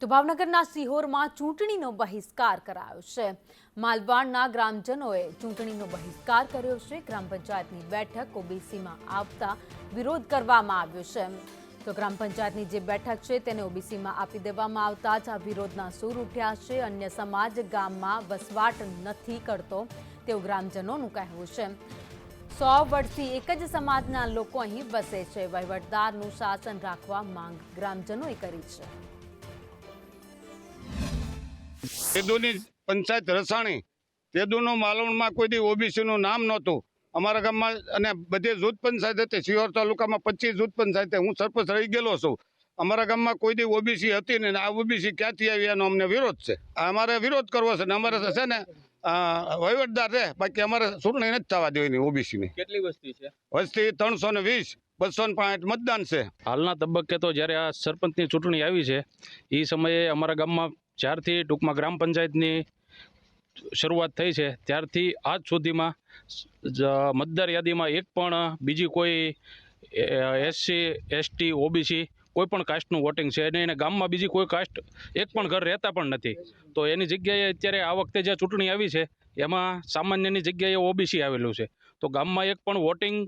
તો ભાવનગરના સિહોરમાં ચૂંટણીનો બહિષ્કાર કરાયો છે। માલવાડના ગ્રામજનોએ ચૂંટણીનો બહિષ્કાર કર્યો છે। ગ્રામ પંચાયતની બેઠક ઓબીસીમાં આવતા વિરોધ કરવામાં આવ્યો છે। તો ગ્રામ પંચાયતની જે બેઠક છે તેને ઓબીસીમાં આપી દેવામાં આવતા જ આ વિરોધના સૂર ઉઠ્યા છે। અન્ય સમાજ ગામમાં વસવાટ નથી કરતો તેવું ગ્રામજનોનું કહેવું છે। 100 વર્ષથી એક જ સમાજના લોકો અહીં વસે છે। વહીવટદારનું શાસન રાખવા માંગ ગ્રામજનોએ કરી છે। તેદુની પંચાયત રસાણી તેદુનું માલવણમાં કોઈ દી ઓબીસીનું નામ નહોતું અમારા ગામમાં અને બધી જૂથ પંચાયત હતી। સિહોર તાલુકામાં 25 જૂથ પંચાયત હું સરપંચ રહી ગયેલો છું। અમારા ગામમાં કોઈ દી ઓબીસી હતી ને આ ઓબીસી ક્યાંથી આવી એનો અમને વિરોધ છે। અમારે વિરોધ કરવો છે ને અમારે છે ને વહીવટદાર છે બાકી અમારે ચૂંટણી નથી થવા દેવાની ઓબીસીની। કેટલી વસ્તી છે? વસ્તી 320 265 મતદાન છે। હાલના તબક્કે તો જ્યારે આ સરપંચની ચૂંટણી આવી છે એ સમયે અમારા ગામમાં જ્યારથી ટૂંકમાં ગ્રામ પંચાયતની શરૂઆત થઈ છે ત્યારથી આજ સુધીમાં મતદાર યાદીમાં એક પણ બીજી કોઈ એસસી એસટી ઓબીસી કોઈ પણ કાસ્ટનું વોટિંગ છે અને એને ગામમાં બીજી કોઈ કાસ્ટ એક પણ ઘર રહેતા પણ નથી। તો એની જગ્યાએ અત્યારે આ વખતે જે ચૂંટણી આવી છે એમાં સામાન્યની જગ્યાએ ઓબીસી આવેલું છે। તો ગામમાં એક પણ વોટિંગ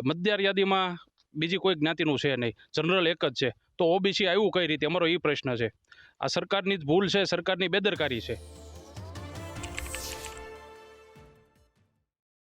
મતદાર યાદીમાં બીજી કોઈ જ્ઞાતિનું છે નહીં, જનરલ એક જ છે। તો ઓબીસી આવ્યું કઈ રીતે, અમારો એ પ્રશ્ન છે। આ સરકારની જ ભૂલ છે, સરકારની બેદરકારી છે।